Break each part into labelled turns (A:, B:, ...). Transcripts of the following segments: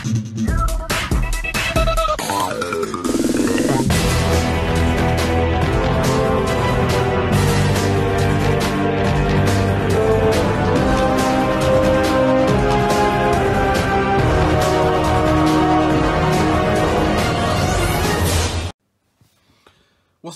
A: What's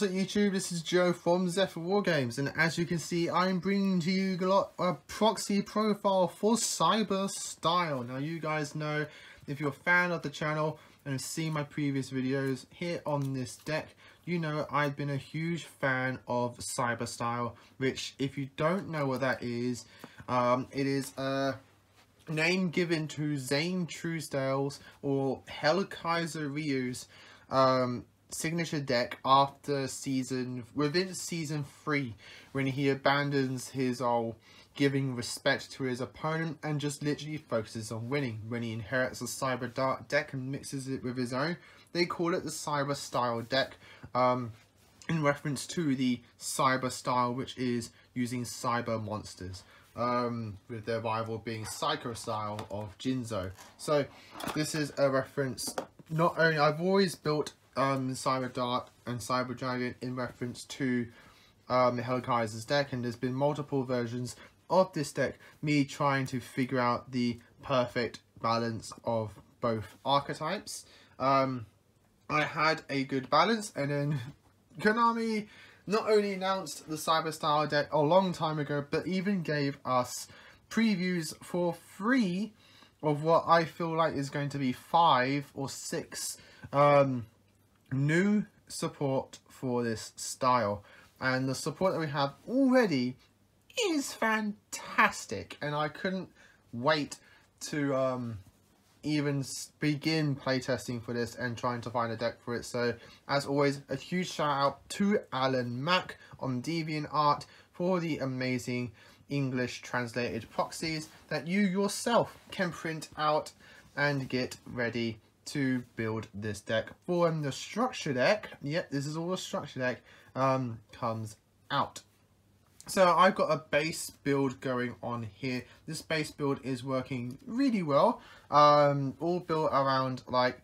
A: up YouTube, this is Joe from Zephyr Wargames, and as you can see I'm bringing to you a proxy profile for Cyber Style. Now you guys know, if you're a fan of the channel and have seen my previous videos here on this deck, you know I've been a huge fan of Cyber Style, which if you don't know what that is, it is a name given to Zane Truesdale's or Hellkaiser Ryu's signature deck after within season 3, when he abandons his giving respect to his opponent and just literally focuses on winning. When he inherits a Cyber Dark deck and mixes it with his own, they call it the Cyber Style deck, in reference to the Cyber Style, which is using cyber monsters, with their rival being Psycho Style of Jinzo. So this is a reference. Not only I've always built Cyber Dark and Cyber Dragon in reference to Hellkaiser's deck, and there's been multiple versions of this deck, me trying to figure out the perfect balance of both archetypes. I had a good balance, and then Konami not only announced the Cyber Style deck a long time ago, but even gave us previews for free of what I feel like is going to be 5 or 6 new support for this style, and the support that we have already is fantastic, and I couldn't wait to even begin playtesting for this and trying to find a deck for it. So as always, a huge shout out to Alan Mack on DeviantArt for the amazing English translated proxies that you yourself can print out and get ready to build this deck for when the structure deck, yep, this is all the structure deck, comes out. So I've got a base build going on here. This base build is working really well, all built around like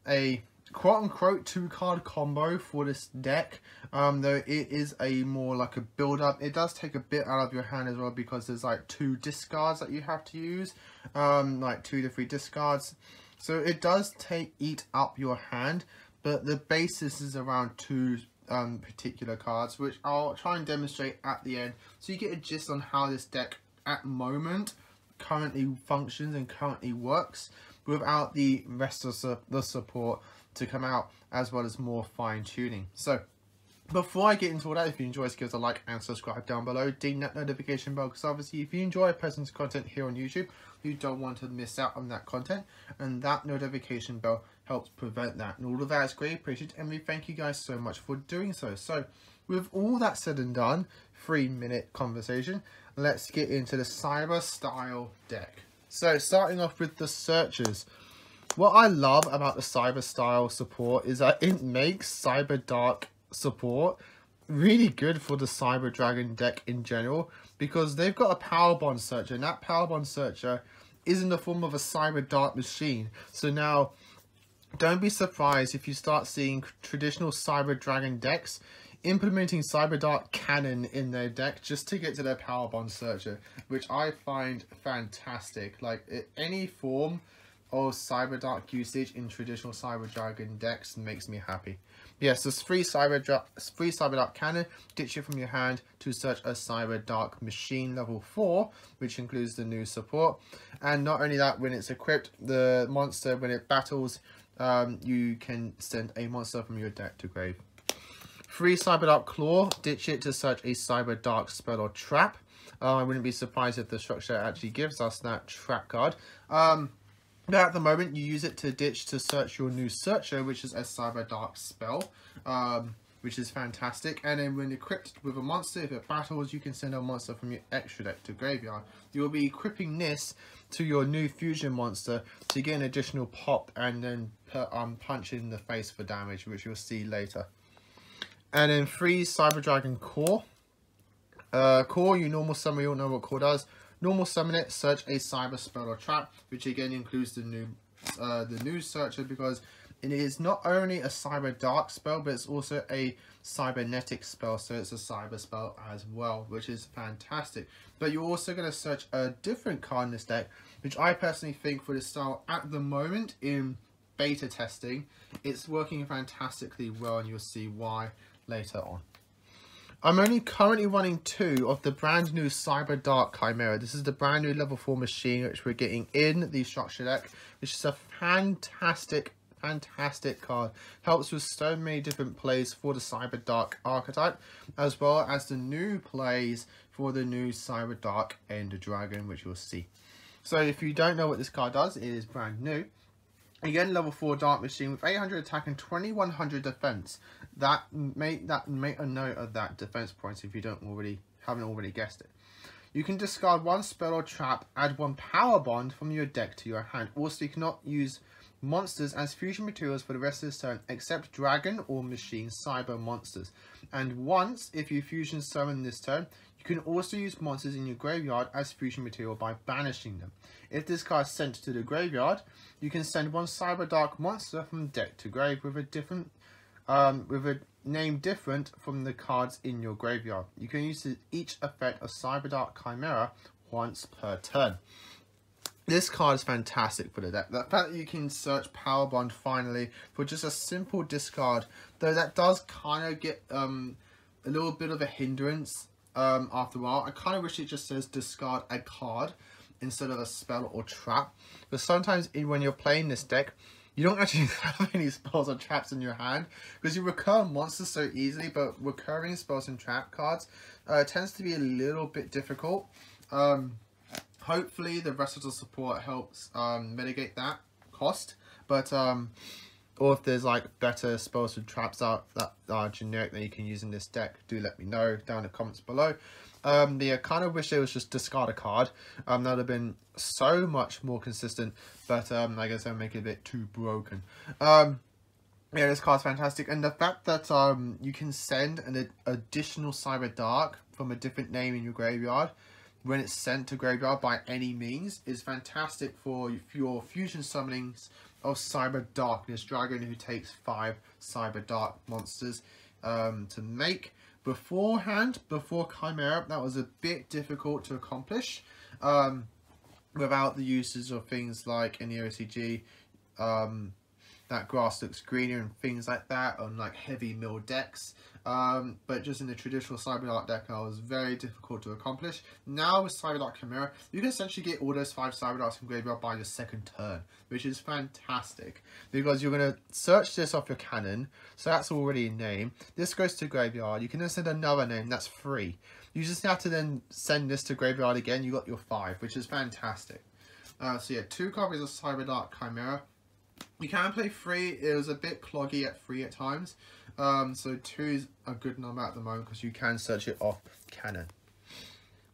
A: a quote-unquote 2-card combo for this deck, though it is a more like a build-up. It does take a bit out of your hand as well, because there's like 2 discards that you have to use, like 2 to 3 discards. So it does eat up your hand, but the basis is around 2 particular cards, which I'll try and demonstrate at the end, so you get a gist on how this deck at the moment currently functions and currently works, without the rest of the support to come out, as well as more fine tuning. So before I get into all that, if you enjoy this, give us a like and subscribe down below. Ding that notification bell, because obviously if you enjoy Presence content here on YouTube, you don't want to miss out on that content, and that notification bell helps prevent that. And all of that is great, appreciated, and we thank you guys so much for doing so. So with all that said and done, 3-minute conversation, let's get into the Cyber Style deck. So starting off with the searchers. What I love about the Cyber Style support is that it makes Cyber Dark support really good for the Cyber Dragon deck in general, because they've got a Power Bond searcher, and that Power Bond searcher is in the form of a Cyber Dark machine. So now don't be surprised if you start seeing traditional Cyber Dragon decks implementing Cyber Dark Cannon in their deck just to get to their Power Bond searcher, which I find fantastic. Like, any form of Cyber Dark usage in traditional Cyber Dragon decks makes me happy. Yes, there's free Cyber Dark Cannon. Ditch it from your hand to search a Cyber Dark Machine level 4, which includes the new support. And not only that, when it's equipped, the monster, when it battles, you can send a monster from your deck to grave. Free Cyber Dark Claw. Ditch it to search a Cyber Dark spell or trap. I wouldn't be surprised if the structure actually gives us that trap card. But at the moment, you use it to ditch to search your new searcher, which is a Cyber Dark spell, which is fantastic. And then when equipped with a monster, if it battles, you can send a monster from your extra deck to graveyard. You'll be equipping this to your new fusion monster to get an additional pop, and then punch in the face for damage, which you'll see later. And then free Cyber Dragon Core. Core, you normal summon, you don't know what Core does. Normal summon it, search a cyber spell or trap, which again includes the new the new Searcher, because it is not only a Cyber Dark spell, but it's also a Cybernetic spell, so it's a cyber spell as well, which is fantastic. But you're also going to search a different card in this deck, which I personally think for this style at the moment in beta testing, it's working fantastically well, and you'll see why later on. I'm only currently running 2 of the brand new Cyber Dark Chimera. This is the brand new level 4 machine which we're getting in the structure deck, which is a fantastic card. Helps with so many different plays for the Cyber Dark archetype, as well as the new plays for the new Cyber Dark Ender Dragon, which you'll see. So if you don't know what this card does, it is brand new. Again, level 4 Dark Machine with 800 attack and 2100 defense. Make a note of that defense points if you haven't already guessed it. You can discard 1 spell or trap, add 1 power bond from your deck to your hand. Also, you cannot use monsters as fusion materials for the rest of this turn, except dragon or machine cyber monsters. And once, if you fusion summon this turn, you can also use monsters in your graveyard as fusion material by banishing them. If this card is sent to the graveyard, you can send 1 Cyber Dark monster from deck to grave with a name different from the cards in your graveyard. You can use each effect of Cyber Dark Chimera once per turn. This card is fantastic for the deck. The fact that you can search Power Bond finally for just a simple discard, though that does kind of get a little bit of a hindrance after a while. I kind of wish it just says discard a card instead of a spell or trap. But sometimes when you're playing this deck, you don't actually have any spells or traps in your hand because you recur monsters so easily, but recurring spells and trap cards tends to be a little bit difficult. Hopefully the rest of the support helps mitigate that cost, but or if there's like better spells and traps out that are generic that you can use in this deck, do let me know down in the comments below. I kind of wish it was just discard a card. That would have been so much more consistent, but I guess I'll make it a bit too broken. Yeah, this card's fantastic, and the fact that you can send an additional Cyber Dark from a different name in your graveyard when it's sent to graveyard by any means is fantastic for your fusion summonings of Cyber Darkness Dragon, who takes 5 Cyber Dark monsters to make. Beforehand, before Chimera, that was a bit difficult to accomplish without the usage of things like in the OCG, that grass looks greener and things like that on like heavy mill decks. But just in the traditional Cyber Dark deck, that was very difficult to accomplish. Now with Cyber Dark Chimera, you can essentially get all those 5 Cyber Darks from graveyard by your second turn, which is fantastic because you're going to search this off your cannon, so that's already a name. This goes to graveyard. You can then send another name, that's free. You just have to then send this to graveyard again. You got your 5, which is fantastic. So yeah, 2 copies of Cyber Dark Chimera. You can play 3. It was a bit cloggy at 3 at times. So 2 is a good number at the moment because you can search it off cannon.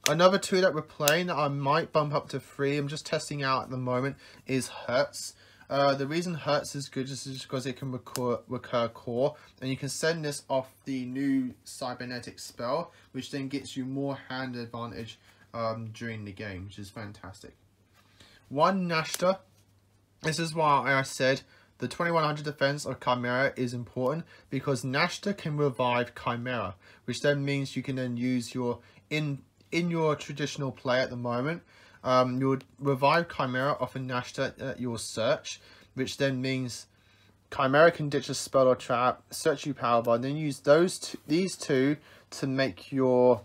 A: Another 2 that we're playing that I might bump up to 3, I'm just testing out at the moment, is Hertz. The reason Hertz is good is just because it can recur core, and you can send this off the new Cybernetic spell, which then gets you more hand advantage during the game, which is fantastic. 1 Nashta. This is why I said the 2100 defense of Chimera is important, because Nashta can revive Chimera, which then means you can then use your in your traditional play at the moment. You'll revive Chimera off a Nashta at your search, which then means Chimera can ditch a spell or trap, search you power bar, and then use these two to make your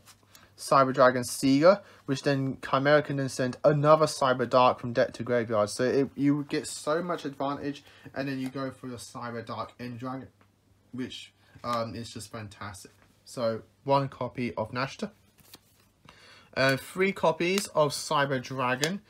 A: Cyber Dragon Seeger, which then Chimera can then send another Cyber Dark from deck to graveyard. So you get so much advantage, and then you go for your Cyber Dark Ender Dragon, which is just fantastic. So 1 copy of Nashta. 3 copies of Cyber Dragon,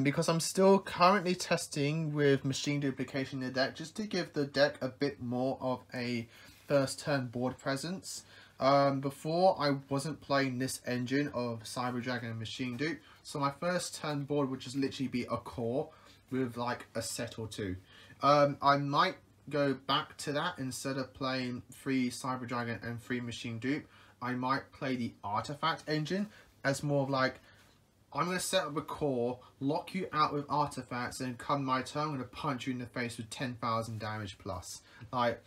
A: because I'm still currently testing with machine duplication in the deck, just to give the deck a bit more of a first turn board presence. Before, I wasn't playing this engine of Cyber Dragon and Machine Dupe, so my first turn board would just literally be a core with like a set or 2. I might go back to that. Instead of playing 3 Cyber Dragon and 3 Machine Dupe, I might play the Artifact engine as more of like I'm going to set up a core, lock you out with artifacts, and come my turn, I'm going to punch you in the face with 10,000 damage plus. Like,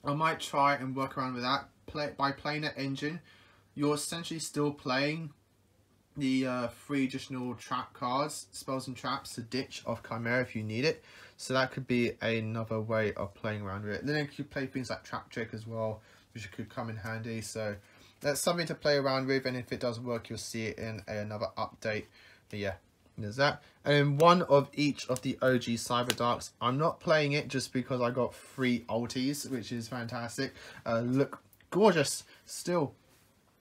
A: I might try and work around with that. By playing that engine, you're essentially still playing the 3 additional trap cards, spells and traps to ditch off Chimera if you need it. So that could be another way of playing around with it. And then you could play things like Trap Trick as well, which could come in handy. So that's something to play around with, and if it does work, you'll see it in another update. But yeah, there's that. And then one of each of the OG Cyber Darks. I'm not playing it just because I got 3 ultis, which is fantastic. Look gorgeous still.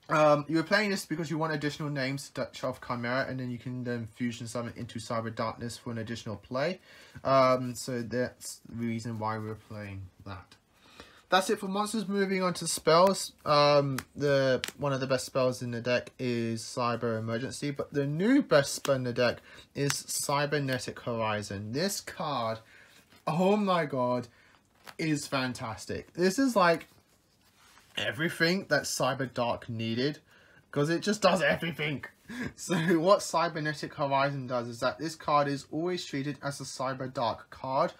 A: You were playing this because you want additional names to Dutch off Chimera, and then you can then fusion summon into Cyber Darkness for an additional play. So that's the reason why we're playing that. That's it for monsters. Moving on to spells. One of the best spells in the deck is Cyber Emergency, but the new best spell in the deck is Cybernetic Horizon. This card, oh my god, is fantastic. This is like everything that Cyber Dark needed, because it just does everything. So what Cybernetic Horizon does is that this card is always treated as a Cyber Dark card.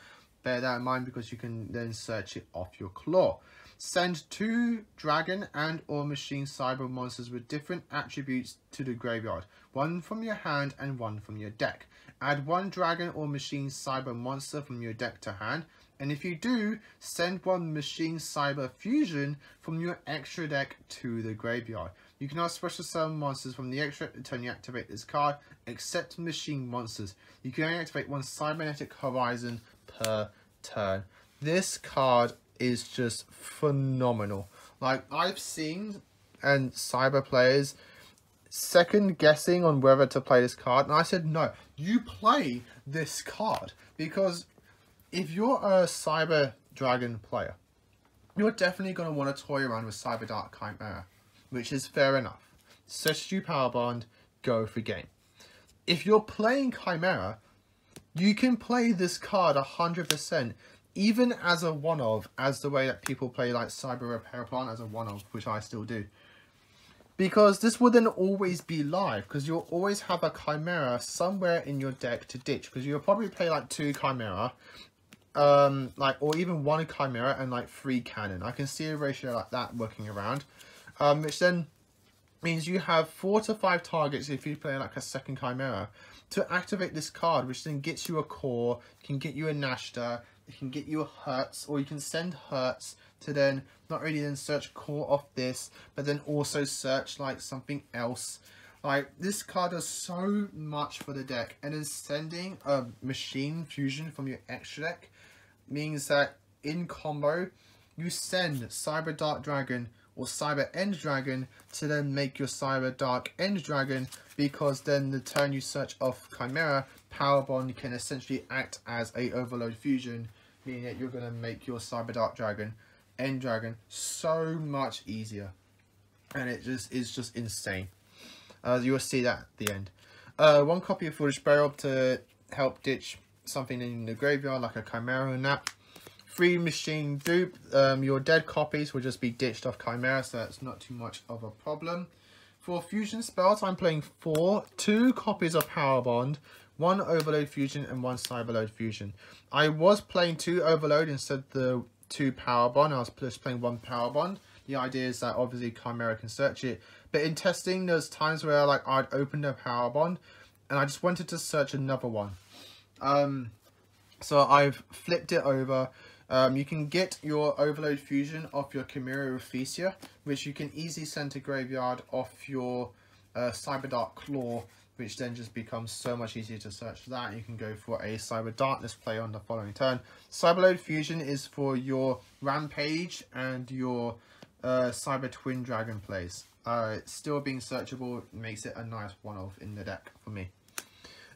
A: Bear that in mind because you can then search it off your claw. Send 2 dragon and or machine cyber monsters with different attributes to the graveyard. 1 from your hand and 1 from your deck. Add 1 dragon or machine cyber monster from your deck to hand. And if you do, send 1 machine cyber fusion from your extra deck to the graveyard. You can also special summon monsters from the extra the turn you activate this card, except machine monsters. You can only activate 1 Cybernetic Horizon per turn. This card is just phenomenal. Like, I've seen and cyber players second guessing on whether to play this card, and I said no, you play this card, because if you're a Cyber Dragon player, you're definitely going to want to toy around with Cyber Dark Chimera, which is fair enough. Search you Power Bond, go for game. If you're playing Chimera, you can play this card 100%, even as a one-of, as the way that people play like Cyber Repair Plant as a one-of, which I still do. Because this will then always be live, because you'll always have a Chimera somewhere in your deck to ditch, because you'll probably play like 2 Chimera, or even 1 Chimera and like 3 cannon. I can see a ratio like that working around, which then means you have 4 to 5 targets if you play like a second Chimera to activate this card, which then gets you a core, can get you a Nashta, it can get you a Hertz, or you can send Hertz to then not only then search core off this, but then also search like something else. Like, this card does so much for the deck, and then sending a machine fusion from your extra deck means that in combo you send Cyber Dark Dragon or Cyber End Dragon to then make your Cyber Dark End Dragon, because then the turn you search off Chimera, Power Bond can essentially act as a Overload Fusion, meaning that you're going to make your Cyber Dark Dragon, End Dragon, so much easier. And it just is just insane. You'll see that at the end. 1 copy of Foolish Burial to help ditch something in the graveyard, like a Chimera and that. 3 machine dupe. Your dead copies will just be ditched off Chimera, so that's not too much of a problem. For fusion spells, I'm playing 2 copies of Power Bond, 1 Overload Fusion and 1 Cyberload Fusion. I was playing 2 Overload instead of the 2 Power Bond. I was just playing 1 Power Bond. The idea is that obviously Chimera can search it, but in testing there's times where like I'd opened a Power Bond and I just wanted to search another one. So I've flipped it over. You can get your Overload Fusion off your Chimera Rufesia, which you can easily send to graveyard off your Cyber Dark Claw, which then just becomes so much easier to search that. You can go for a Cyber Darkness play on the following turn. Cyberload Fusion is for your Rampage and your Cyber Twin Dragon plays. It's still being searchable, makes it a nice one-off in the deck for me.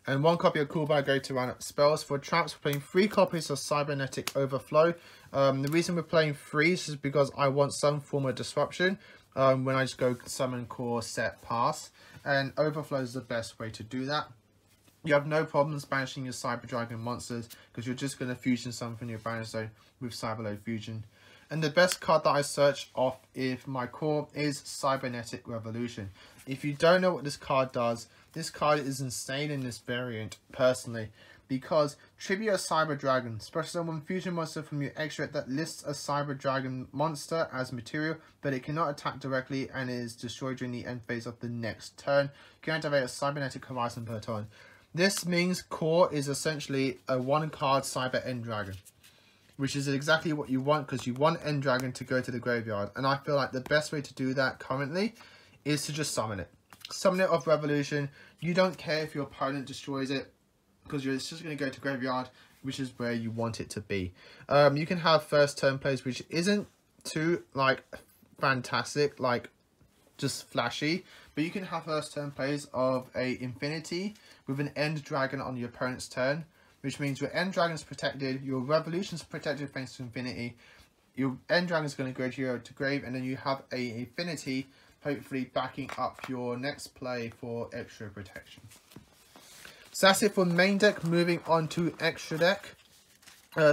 A: And 1 copy of Cool Bag go to round up spells. For traps, we're playing 3 copies of Cybernetic Overflow. The reason we're playing 3 is because I want some form of disruption when I just go summon, core, set, pass. And Overflow is the best way to do that. You have no problems banishing your Cyber Dragon monsters, because you're just going to fusion some from your banish zone with Cyberload Fusion. And the best card that I search off if my core is Cybernetic Revolution. If you don't know what this card does, this card is insane in this variant, personally. Because tribute a Cyber Dragon. Special summon fusion monster from your extra that lists a Cyber Dragon monster as material, but it cannot attack directly and is destroyed during the end phase of the next turn. You can activate a Cybernetic Horizon per turn. This means core is essentially a 1-card Cyber End Dragon, which is exactly what you want, because you want End Dragon to go to the graveyard. And I feel like the best way to do that currently is to just summon it. Summon it off Revolution. You don't care if your opponent destroys it, because it's just going to go to graveyard, which is where you want it to be. You can have first turn plays, which isn't too like fantastic, like just flashy, but you can have first turn plays of a Infinity with an End Dragon on your opponent's turn, which means your End Dragon is protected, your Revolution's protected thanks to Infinity, your End Dragon is going to go to grave, and then you have a Infinity hopefully backing up your next play for extra protection. So that's it for main deck. Moving on to extra deck.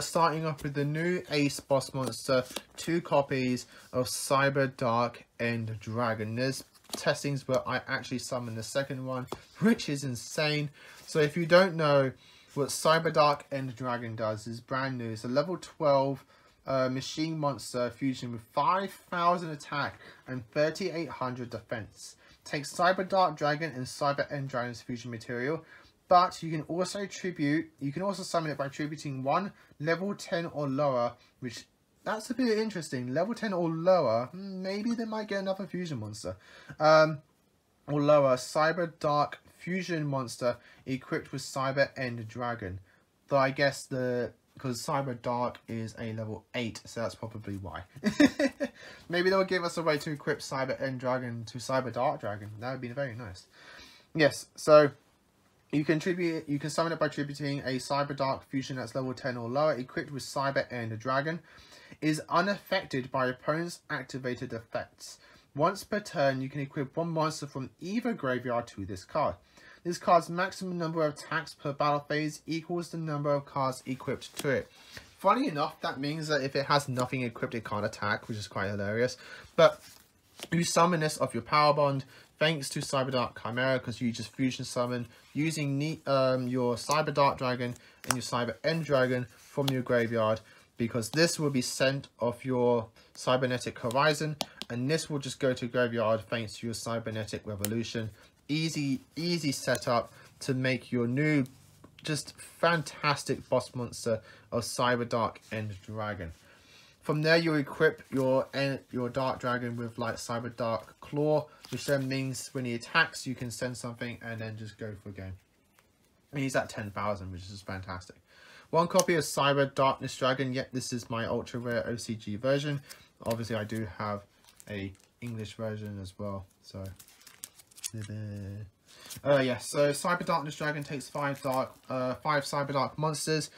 A: Starting off with the new Ace Boss Monster, 2 copies of Cyber Dark End Dragon. There's testings where I actually summoned the second one, which is insane. So if you don't know what Cyber Dark End Dragon does, is brand new. It's a level 12 machine monster fusion with 5,000 attack and 3,800 defense. Takes Cyber Dark Dragon and Cyber End Dragon's fusion material. But you can also summon it by tributing 1 level 10 or lower, which that's a bit interesting. Level 10 or lower, maybe they might get another fusion monster. Or lower, Cyber Dark fusion monster equipped with Cyber End Dragon. Though I guess because Cyber Dark is a level 8, so that's probably why. Maybe they'll give us a way to equip Cyber End Dragon to Cyber Dark Dragon. That would be very nice. Yes, so you can summon it by tributing a Cyber Dark fusion that's level 10 or lower, equipped with Cyber End Dragon. Is unaffected by opponent's activated effects. Once per turn, you can equip 1 monster from either graveyard to this card. This card's maximum number of attacks per battle phase equals the number of cards equipped to it. Funny enough, that means that if it has nothing equipped, it can't attack, which is quite hilarious. But you summon this off your Power Bond, thanks to Cyber Dark Chimera, because you just fusion summon using your Cyber Dark Dragon and your Cyber End Dragon from your graveyard, because this will be sent off your Cybernetic Horizon, and this will just go to graveyard thanks to your Cybernetic Revolution. Easy setup to make your new, just fantastic boss monster of Cyber Dark End Dragon. From there, you equip your Dark Dragon with like Cyber Dark Claw, which then means when he attacks, you can send something and then just go for a game. And he's at 10,000, which is fantastic. 1 copy of Cyber Darkness Dragon. Yet this is my ultra rare OCG version. Obviously, I do have a English version as well. So, yeah. So Cyber Darkness Dragon takes 5 Cyber Dark monsters.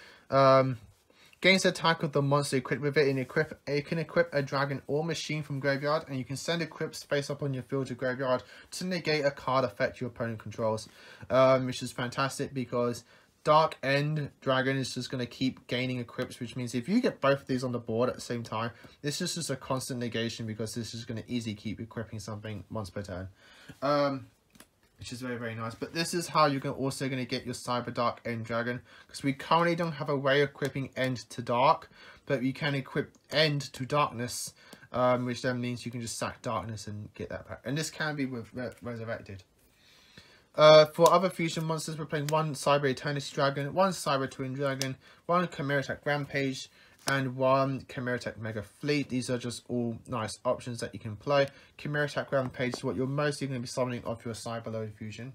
A: Gains the attack of the monster equipped with it, and it can equip a dragon or machine from graveyard, and you can send equips face up on your field to graveyard to negate a card effect your opponent controls, which is fantastic because Dark End Dragon is just going to keep gaining equips, which means if you get both of these on the board at the same time, this is just a constant negation because this is going to easily keep equipping something once per turn. Which is very, very nice. But this is how you're also going to get your Cyber Dark End Dragon, because we currently don't have a way of equipping End to Dark, but you can equip End to Darkness, which then means you can just sack Darkness and get that back. And this can be with Resurrected. For other fusion monsters, we're playing 1 Cyber Eternity Dragon, 1 Cyber Twin Dragon, 1 Chimera Attack Rampage, and 1 Chimera Attack Mega Fleet. These are just all nice options that you can play. Chimera Attack Rampage is what you're mostly going to be summoning off your Cyber Load fusion.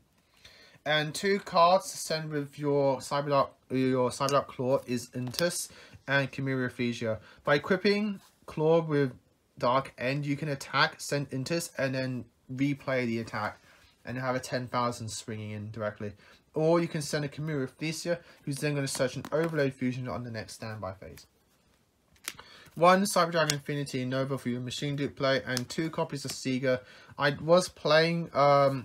A: And 2 cards to send with your Cyber Dark Claw is Intus and Chimera Ephesia. By equipping Claw with Dark End, you can attack, send Intus, and then replay the attack and have a 10,000 swinging in directly. Or you can send a Chimera Ephesia, who's then going to search an Overload fusion on the next standby phase. 1 Cyber Dragon Infinity Nova for your machine dupe play, and 2 copies of Sega. I was playing a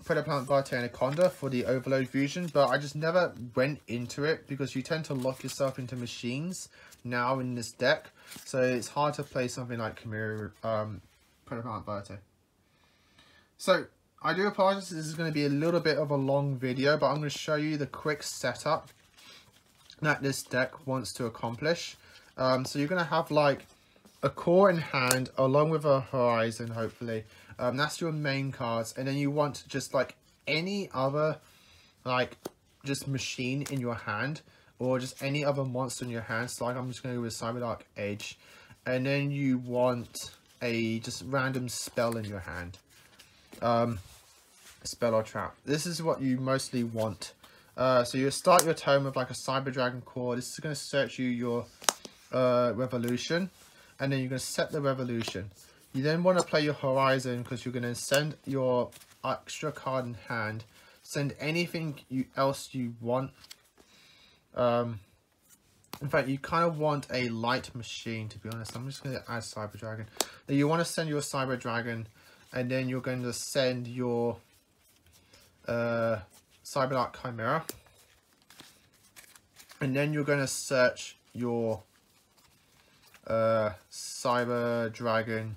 A: Predaplant Verte Anaconda for the Overload fusion, but I just never went into it because you tend to lock yourself into machines now in this deck, so it's hard to play something like Chimera Predaplant Verte. So I do apologize, this is going to be a little bit of a long video, but I'm going to show you the quick setup that this deck wants to accomplish. So you're going to have like a core in hand along with a Horizon, hopefully. That's your main cards, and then you want just like any other like just machine in your hand, or just any other monster in your hand. So like I'm just going to go with Cyberdark Edge, and then you want a just random spell in your hand, spell or trap. This is what you mostly want. So you start your turn with like a Cyber Dragon core. This is going to search you your Revolution, and then you're going to set the Revolution. You then want to play your Horizon because you're going to send your extra card in hand, send anything else you want. In fact, you kind of want a light machine, to be honest. I'm just going to add Cyber Dragon. Then you want to send your Cyber Dragon, and then you're going to send your Cyberdark Chimera, and then you're going to search your Cyber Dragon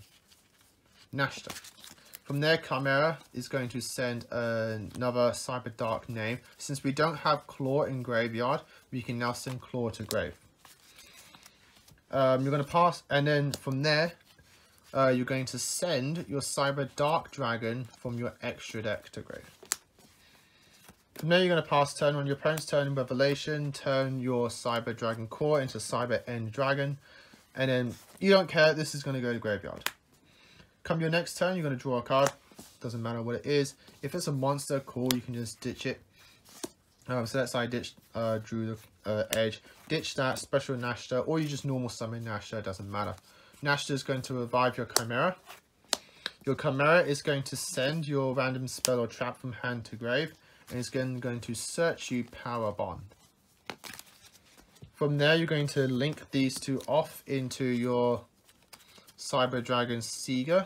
A: Nashta. From there, Chimera is going to send another Cyberdark name. Since we don't have Claw in graveyard, we can now send Claw to grave. You're going to pass, and then from there, you're going to send your Cyberdark Dragon from your extra deck to grave. From there, you're going to pass turn. On your opponent's turn in Revelation, turn your Cyber Dragon core into Cyber End Dragon, and then you don't care, this is going to go to graveyard. Come your next turn, you're going to draw a card. Doesn't matter what it is. If it's a monster, cool, you can just ditch it. So that's how I ditched, drew the Edge. Ditch that, special Nashta, or you just normal summon Nashta, doesn't matter. Nashta is going to revive your Chimera. Your Chimera is going to send your random spell or trap from hand to grave, and it's going to search you Power Bond. From there, you're going to link these two off into your Cyber Dragon Seeger.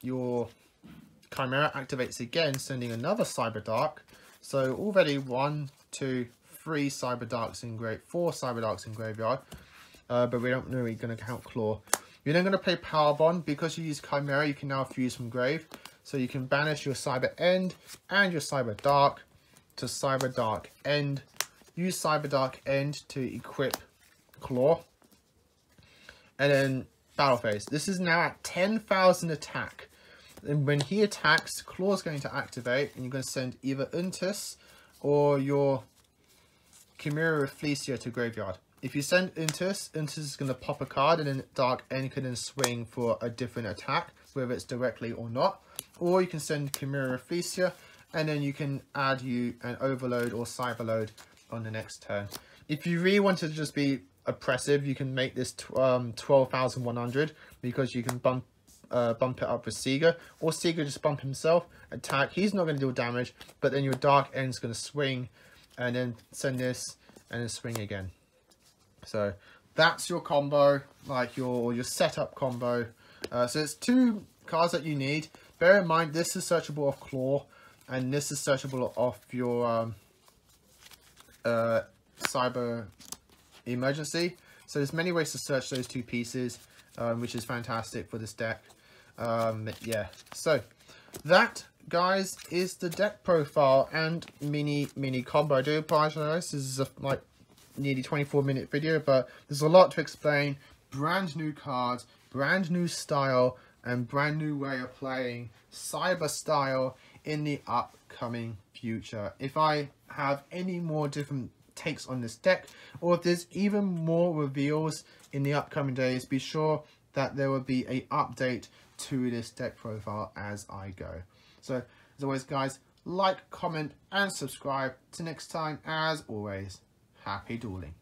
A: Your Chimera activates again, sending another Cyberdark. So already 1, 2, 3 Cyberdarks in grave, 4 Cyberdarks in graveyard. But we don't know we're going to count Claw. You're then going to play Power Bond. Because you use Chimera, you can now fuse from grave. So you can banish your Cyber End and your Cyberdark to Cyberdark End. Use Cyberdark End to equip Claw. And then battle phase. This is now at 10,000 attack. And when he attacks, Claw is going to activate, and you're going to send either Untus or your Chimera Rafflesia to graveyard. If you send Untus, Untus is going to pop a card, and then Dark End can then swing for a different attack, whether it's directly or not. Or you can send Chimera Rafflesia, and then you can add you an Overload or Cyberload on the next turn. If you really want to just be oppressive, you can make this 12,100 because you can bump it up with Seeger, or Seeger just bump himself, attack. He's not going to deal damage, but then your Dark End's going to swing, and then send this, and then swing again. So that's your combo, like your setup combo. So it's 2 cards that you need. Bear in mind, this is searchable off Claw, and this is searchable off your Cyber Emergency. So there's many ways to search those 2 pieces, which is fantastic for this deck. Yeah, so that, guys, is the deck profile and mini combo. I do apologize, this is a like nearly 24-minute video, but there's a lot to explain. Brand new cards, brand new style, and brand new way of playing Cyber style in the upcoming future. If I have any more different takes on this deck, or if there's even more reveals in the upcoming days, be sure that there will be an update to this deck profile as I go. So as always, guys, like, comment and subscribe. Till next time, as always, happy dueling.